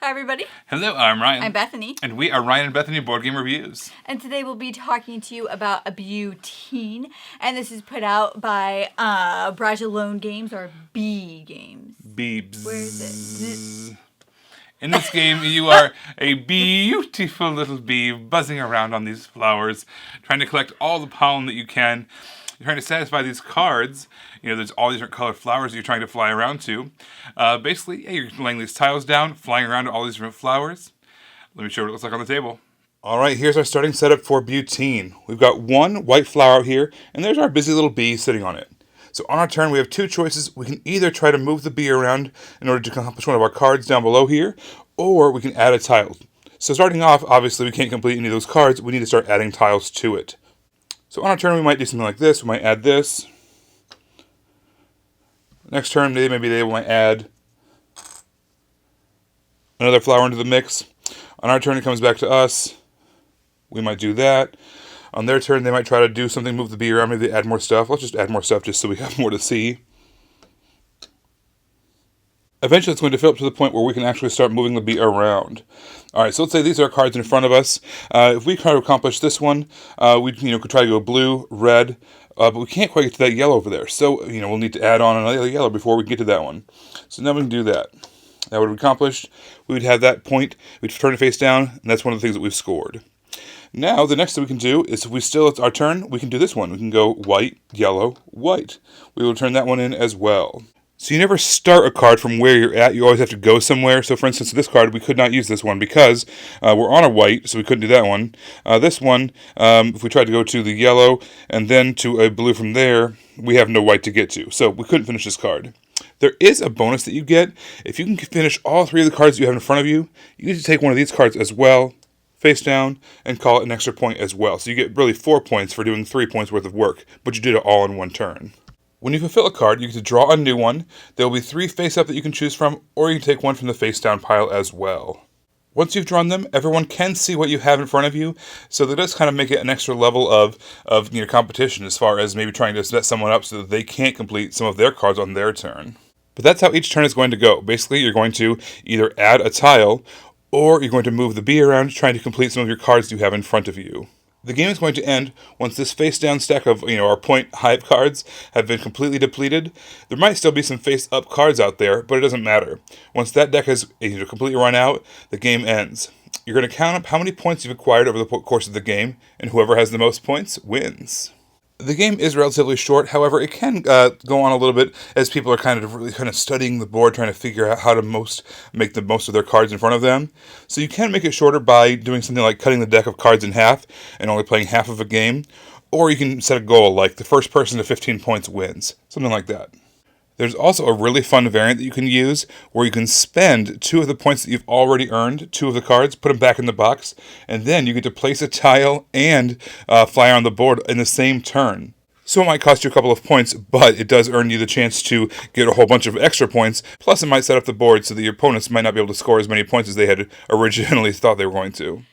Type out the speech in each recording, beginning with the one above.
Hi, everybody. Hello, I'm Ryan. I'm Bethany. And we are Ryan and Bethany Board Game Reviews. And today we'll be talking to you about a Butine. And this is put out by Brajilone Games, or B Games. Beebs. Where is it? In this game, you are a beautiful little bee buzzing around on these flowers, trying to collect all the pollen that you can. You're trying to satisfy these cards. You know, there's all these different colored flowers that you're trying to fly around to. Basically, you're laying these tiles down, flying around to all these different flowers. Let me show you what it looks like on the table. All right, here's our starting setup for Butine. We've got one white flower out here, and there's our busy little bee sitting on it. So on our turn, we have two choices. We can either try to move the bee around in order to accomplish one of our cards down below here, or we can add a tile. So starting off, obviously, we can't complete any of those cards. We need to start adding tiles to it. So on our turn, we might do something like this. We might add this. Next turn, maybe they might add another flower into the mix. On our turn, it comes back to us. We might do that. On their turn, they might try to do something, move the bee around, maybe add more stuff. Let's just add more stuff just so we have more to see. Eventually, it's going to fill up to the point where we can actually start moving the bee around. All right, so let's say these are cards in front of us. If we try to accomplish this one, we could try to go blue, red, but we can't quite get to that yellow over there. So, we'll need to add on another yellow before we can get to that one. So now we can do that. That would have accomplished. We would have that point. We'd turn it face down, and that's one of the things that we've scored. Now, the next thing we can do is if it's our turn, we can do this one. We can go white, yellow, white. We will turn that one in as well. So you never start a card from where you're at. You always have to go somewhere. So, for instance, this card, we could not use this one because we're on a white, so we couldn't do that one. This one, if we tried to go to the yellow and then to a blue from there, we have no white to get to. So we couldn't finish this card. There is a bonus that you get. If you can finish all three of the cards you have in front of you, you get to take one of these cards as well, face down, and call it an extra point as well. So you get really 4 points for doing 3 points worth of work, but you did it all in one turn. When you fulfill a card, you get to draw a new one. There will be 3 face-up that you can choose from, or you can take one from the face-down pile as well. Once you've drawn them, everyone can see what you have in front of you, so that does kind of make it an extra level of competition as far as maybe trying to set someone up so that they can't complete some of their cards on their turn. But that's how each turn is going to go. Basically, you're going to either add a tile, or you're going to move the bee around trying to complete some of your cards you have in front of you. The game is going to end once this face-down stack of our point hive cards have been completely depleted. There might still be some face-up cards out there, but it doesn't matter. Once that deck has completely run out, the game ends. You're going to count up how many points you've acquired over the course of the game, and whoever has the most points wins. The game is relatively short, however, it can go on a little bit as people are kind of studying the board, trying to figure out how to make the most of their cards in front of them. So you can make it shorter by doing something like cutting the deck of cards in half and only playing half of a game, or you can set a goal like the first person to 15 points wins, something like that. There's also a really fun variant that you can use where you can spend 2 of the points that you've already earned, 2 of the cards, put them back in the box, and then you get to place a tile and fly on the board in the same turn. So it might cost you a couple of points, but it does earn you the chance to get a whole bunch of extra points, plus it might set up the board so that your opponents might not be able to score as many points as they had originally thought they were going to.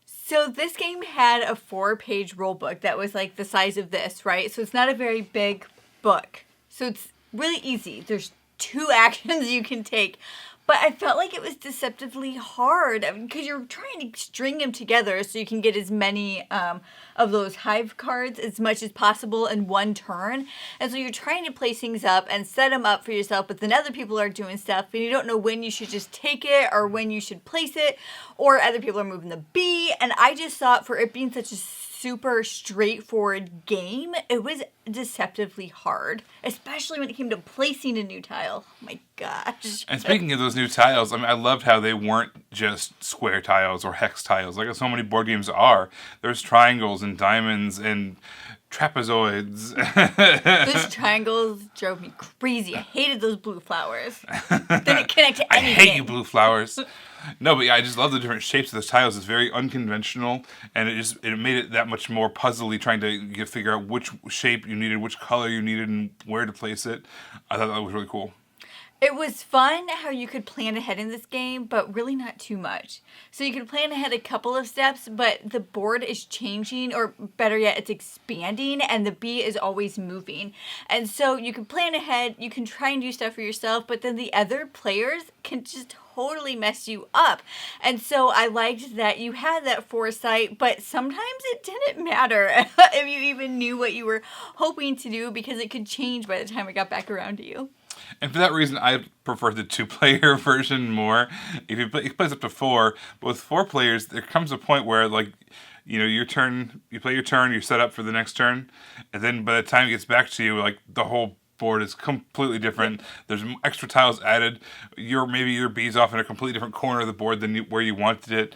So this game had a 4-page rule book that was like the size of this, right? So it's not a very big book. So it's really easy. There's 2 actions you can take. But I felt like it was deceptively hard because you're trying to string them together so you can get as many of those hive cards as much as possible in one turn. And so you're trying to place things up and set them up for yourself, but then other people are doing stuff and you don't know when you should just take it or when you should place it, or other people are moving the bee. And I just thought, for it being such a super straightforward game, it was deceptively hard, especially when it came to placing a new tile. Oh my gosh. And speaking of those new tiles, I loved how they weren't just square tiles or hex tiles like so many board games are. There's triangles and diamonds and trapezoids. Those triangles drove me crazy. I hated those blue flowers. Didn't connect to anything. I hate you, blue flowers. No, but yeah, I just love the different shapes of those tiles. It's very unconventional, and it made it that much more puzzly trying to figure out which shape you needed, which color you needed, and where to place it. I thought that was really cool. It was fun how you could plan ahead in this game, but really not too much. So you could plan ahead a couple of steps, but the board is changing, or better yet, it's expanding, and the bee is always moving. And so you can plan ahead, you can try and do stuff for yourself, but then the other players can just totally mess you up. And so I liked that you had that foresight, but sometimes it didn't matter if you even knew what you were hoping to do, because it could change by the time it got back around to you. And for that reason, I prefer the 2-player version more. If you play, it plays up to 4, but with 4 players, there comes a point where, like, your turn, you play your turn, you're set up for the next turn, and then by the time it gets back to you, like, the whole board is completely different. There's extra tiles added. Maybe your bee's off in a completely different corner of the board than where you wanted it.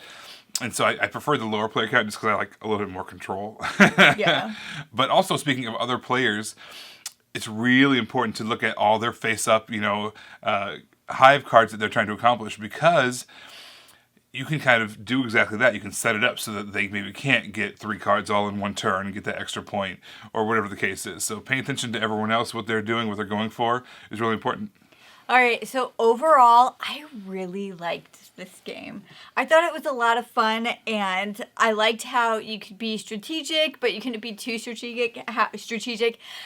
And so I prefer the lower player count just because I like a little bit more control. Yeah. But also, speaking of other players, it's really important to look at all their face-up, hive cards that they're trying to accomplish, because you can kind of do exactly that. You can set it up so that they maybe can't get 3 cards all in one turn and get that extra point, or whatever the case is. So paying attention to everyone else, what they're doing, what they're going for, is really important. All right, so overall, I really liked this game. I thought it was a lot of fun, and I liked how you could be strategic, but you couldn't be too strategic.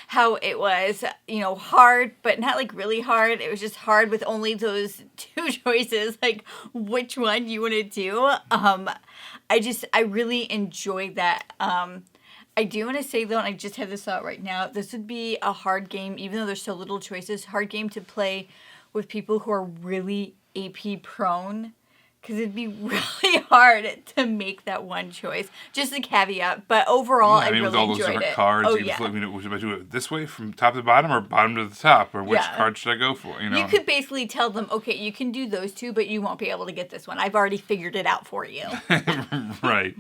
How it was, hard, but not like really hard. It was just hard with only those 2 choices, like which one you want to do. I really enjoyed that. I do want to say, though, and I just had this thought right now, this would be a hard game, even though there's so little choices, hard game to play with people who are really AP prone, because it'd be really hard to make that one choice. Just a caveat, but overall, I really with all those enjoyed different it. cards, Oh, you yeah. should I do it this way from top to bottom, or bottom to the top, or which card should I go for? You could basically tell them, okay, you can do those 2, but you won't be able to get this one. I've already figured it out for you. Right.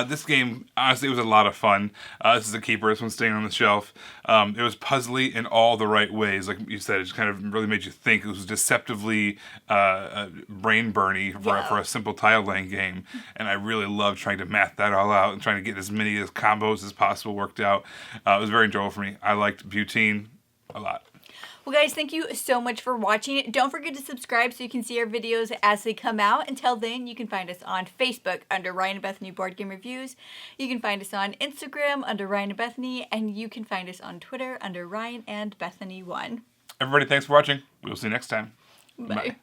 This game, honestly, it was a lot of fun. This is a keeper. This one's staying on the shelf. It was puzzly in all the right ways. Like you said, it just kind of really made you think. It was deceptively brain-burny for a simple tile-laying game. And I really loved trying to math that all out and trying to get as many combos as possible worked out. It was very enjoyable for me. I liked Butine a lot. Well, guys, thank you so much for watching. Don't forget to subscribe so you can see our videos as they come out. Until then, you can find us on Facebook under Ryan and Bethany Board Game Reviews. You can find us on Instagram under Ryan and Bethany, and you can find us on Twitter under Ryan and Bethany 1. Everybody, thanks for watching. We'll see you next time. Bye.